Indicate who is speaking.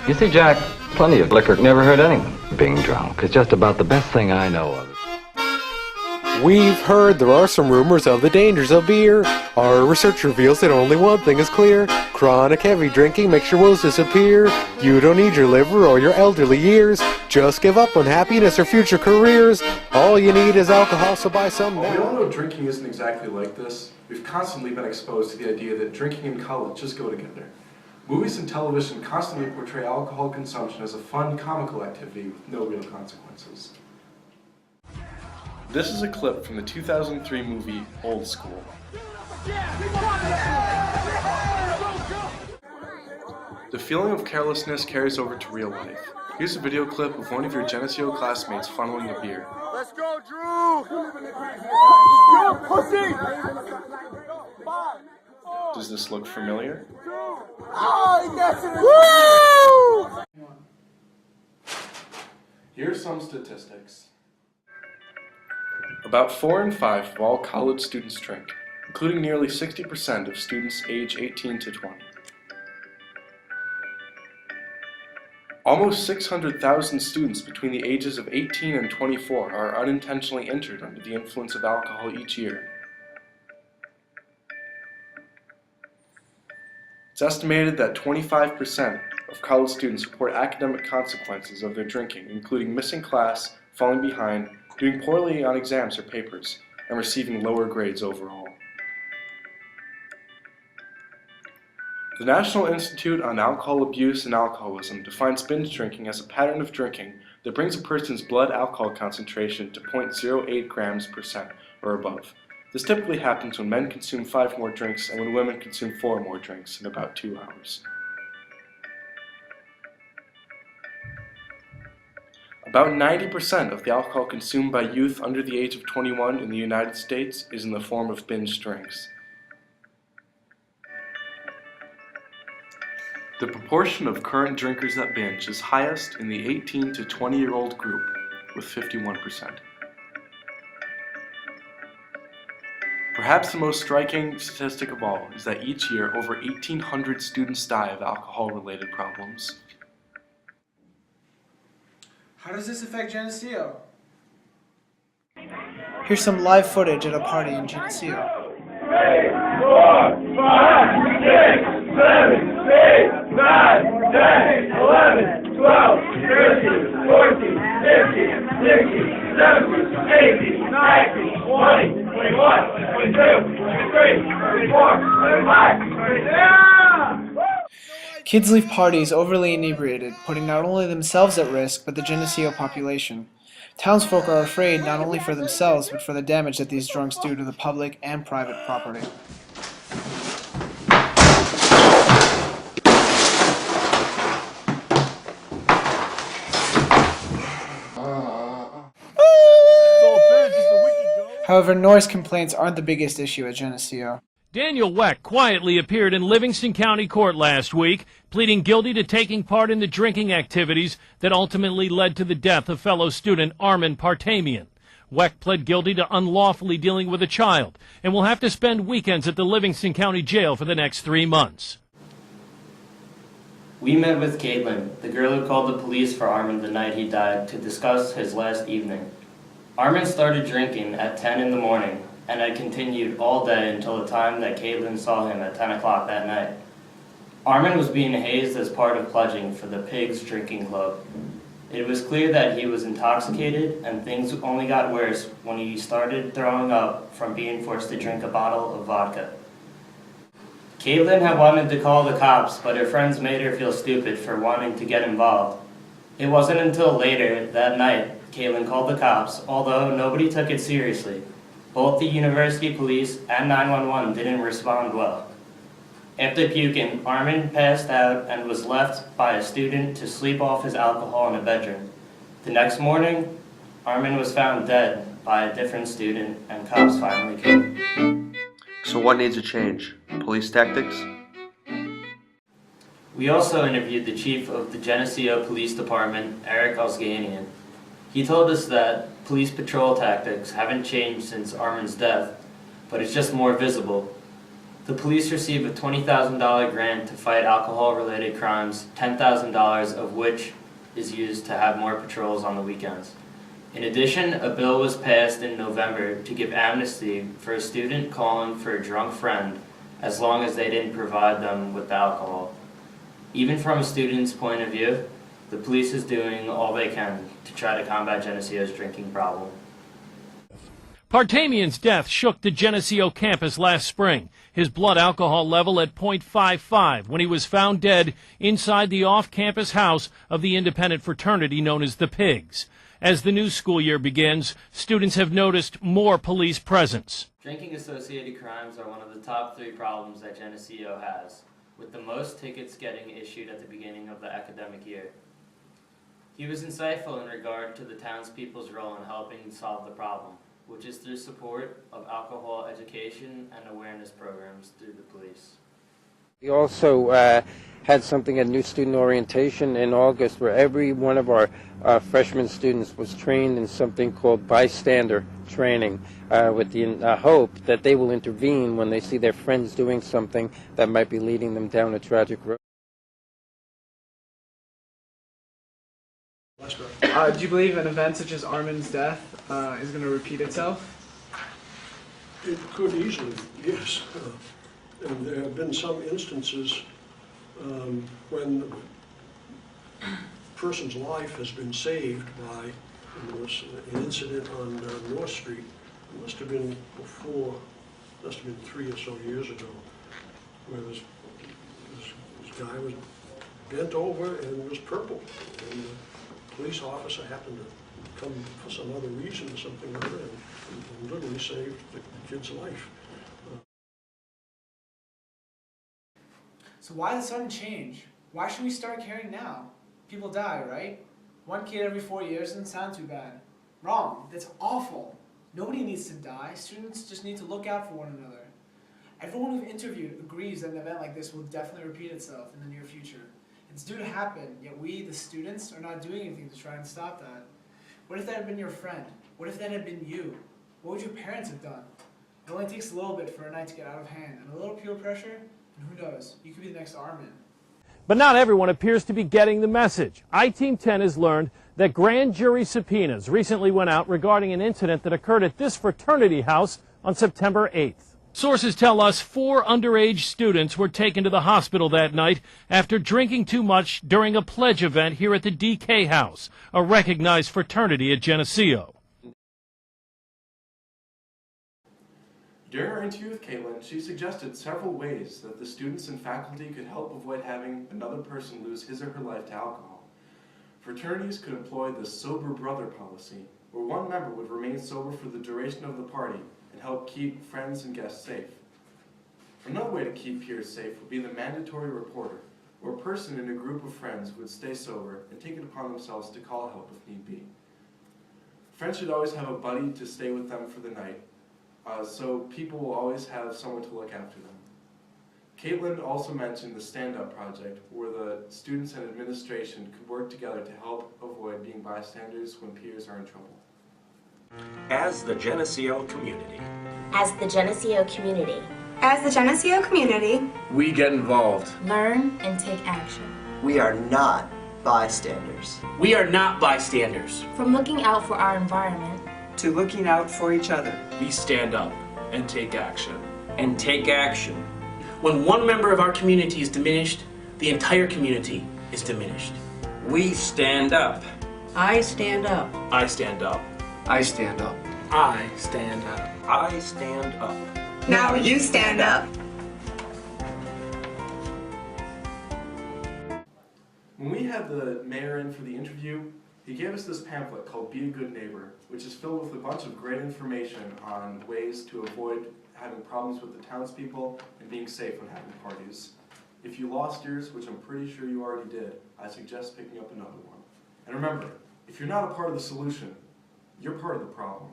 Speaker 1: You see, Jack, plenty of liquor never hurt anyone. Being drunk is just about the best thing I know of.
Speaker 2: We've heard there are some rumors of the dangers of beer. Our research reveals that only one thing is clear. Chronic heavy drinking makes your wills disappear. You don't need your liver or your elderly years. Just give up on happiness or future careers. All you need is alcohol, so buy some now.
Speaker 3: We all know drinking isn't exactly like this. We've constantly been exposed to the idea that drinking and college just go together. Movies and television constantly portray alcohol consumption as a fun, comical activity with no real consequences. This is a clip from the 2003 movie Old School. The feeling of carelessness carries over to real life. Here's a video clip of one of your Geneseo classmates funneling a beer.
Speaker 4: Let's go, Drew! Yo, pussy!
Speaker 3: Does this look familiar?
Speaker 4: Oh, he gets it! Woo!
Speaker 3: Here's some statistics. About 4 in 5 of all college students drink, including nearly 60% of students age 18 to 20. Almost 600,000 students between the ages of 18 and 24 are unintentionally injured under the influence of alcohol each year. It's estimated that 25% of college students report academic consequences of their drinking, including missing class, falling behind, doing poorly on exams or papers, and receiving lower grades overall. The National Institute on Alcohol Abuse and Alcoholism defines binge drinking as a pattern of drinking that brings a person's blood alcohol concentration to 0.08 grams per cent or above. This typically happens when men consume 5 more drinks and when women consume 4 more drinks in about 2 hours. About 90% of the alcohol consumed by youth under the age of 21 in the United States is in the form of binge drinks. The proportion of current drinkers that binge is highest in the 18 to 20-year-old group, with 51%. Perhaps the most striking statistic of all is that each year over 1,800 students die of alcohol-related problems.
Speaker 5: How does this affect Geneseo?
Speaker 6: Here's some live footage at a party in Geneseo.
Speaker 4: 3, 4, 5, 6, 7, 8, 9, 10, 11, 12, 13, 14, 15, 16, 17, 18, 19, 20, 21, 22, 23, 24, 25, 26.
Speaker 6: Kids leave parties overly inebriated, putting not only themselves at risk, but the Geneseo population. Townsfolk are afraid not only for themselves, but for the damage that these drunks do to the public and private property. However, noise complaints aren't the biggest issue at Geneseo.
Speaker 7: Daniel Weck quietly appeared in Livingston County Court last week, pleading guilty to taking part in the drinking activities that ultimately led to the death of fellow student Armin Partamian. Weck pled guilty to unlawfully dealing with a child and will have to spend weekends at the Livingston County Jail for the next 3 months.
Speaker 8: We met with Caitlin, the girl who called the police for Armin the night he died, to discuss his last evening. Armin started drinking at 10 in the morning and had continued all day until the time that Caitlin saw him at 10 o'clock that night. Armin was being hazed as part of pledging for the Pigs Drinking Club. It was clear that he was intoxicated, and things only got worse when he started throwing up from being forced to drink a bottle of vodka. Caitlin had wanted to call the cops, but her friends made her feel stupid for wanting to get involved. It wasn't until later that night Caitlin called the cops, although nobody took it seriously. Both the university police and 911 didn't respond well. After puking, Armin passed out and was left by a student to sleep off his alcohol in a bedroom. The next morning, Armin was found dead by a different student, and cops finally came.
Speaker 9: So what needs to change? Police tactics?
Speaker 8: We also interviewed the chief of the Geneseo Police Department, Eric Osganian. He told us that police patrol tactics haven't changed since Armin's death, but it's just more visible. The police receive a $20,000 grant to fight alcohol-related crimes, $10,000 of which is used to have more patrols on the weekends. In addition, a bill was passed in November to give amnesty for a student calling for a drunk friend as long as they didn't provide them with the alcohol. Even from a student's point of view, the police is doing all they can to try to combat Geneseo's drinking problem.
Speaker 7: Partamian's death shook the Geneseo campus last spring. His blood alcohol level at .55 when he was found dead inside the off-campus house of the independent fraternity known as the Pigs. As the new school year begins, students have noticed more police presence.
Speaker 8: Drinking-associated crimes are one of the top 3 problems that Geneseo has, with the most tickets getting issued at the beginning of the academic year. He was insightful in regard to the townspeople's role in helping solve the problem, which is through support of alcohol education and awareness programs through the police.
Speaker 10: We also had something at New Student Orientation in August where every one of our freshman students was trained in something called bystander training with the hope that they will intervene when they see their friends doing something that might be leading them down a tragic road.
Speaker 6: Do you believe an event such as Armin's death is going to repeat itself?
Speaker 11: It could easily, yes. And there have been some instances when a person's life has been saved by an incident on North Street. It must have been 3 or so years ago, where this guy was bent over and was purple. And the police officer happened to come for some other reason or something or other and literally saved the kid's life.
Speaker 6: So why the sudden change? Why should we start caring now? People die, right? 1 kid every 4 years doesn't sound too bad. Wrong. That's awful. Nobody needs to die. Students just need to look out for one another. Everyone we've interviewed agrees that an event like this will definitely repeat itself in the near future. It's due to happen, yet we, the students, are not doing anything to try and stop that. What if that had been your friend? What if that had been you? What would your parents have done? It only takes a little bit for a night to get out of hand, and a little peer pressure, and who knows, you could be the next Armin.
Speaker 7: But not everyone appears to be getting the message. I-Team 10 has learned that grand jury subpoenas recently went out regarding an incident that occurred at this fraternity house on September 8th. Sources tell us 4 underage students were taken to the hospital that night after drinking too much during a pledge event here at the DK House, a recognized fraternity at Geneseo.
Speaker 3: During our interview with Caitlin, she suggested several ways that the students and faculty could help avoid having another person lose his or her life to alcohol. Fraternities could employ the sober brother policy, where one member would remain sober for the duration of the party and help keep friends and guests safe. Another way to keep peers safe would be the mandatory reporter, where a person in a group of friends would stay sober and take it upon themselves to call help if need be. Friends should always have a buddy to stay with them for the night, so people will always have someone to look after them. Caitlin also mentioned the Stand Up Project, where the students and administration could work together to help avoid being bystanders when peers are in trouble.
Speaker 12: As the Geneseo community.
Speaker 13: As the Geneseo community.
Speaker 14: As the Geneseo community.
Speaker 15: We get involved.
Speaker 13: Learn and take action.
Speaker 16: We are not bystanders.
Speaker 15: We are not bystanders.
Speaker 13: From looking out for our environment
Speaker 17: to looking out for each other.
Speaker 15: We stand up and take action.
Speaker 12: And take action.
Speaker 15: When one member of our community is diminished, the entire community is diminished.
Speaker 12: We stand up.
Speaker 17: I stand up.
Speaker 15: I stand up.
Speaker 17: I stand up.
Speaker 15: I stand up.
Speaker 12: I stand up.
Speaker 14: Now you stand up.
Speaker 3: When we had the mayor in for the interview, he gave us this pamphlet called Be a Good Neighbor, which is filled with a bunch of great information on ways to avoid having problems with the townspeople and being safe when having parties. If you lost yours, which I'm pretty sure you already did, I suggest picking up another one. And remember, if you're not a part of the solution, you're part of the problem.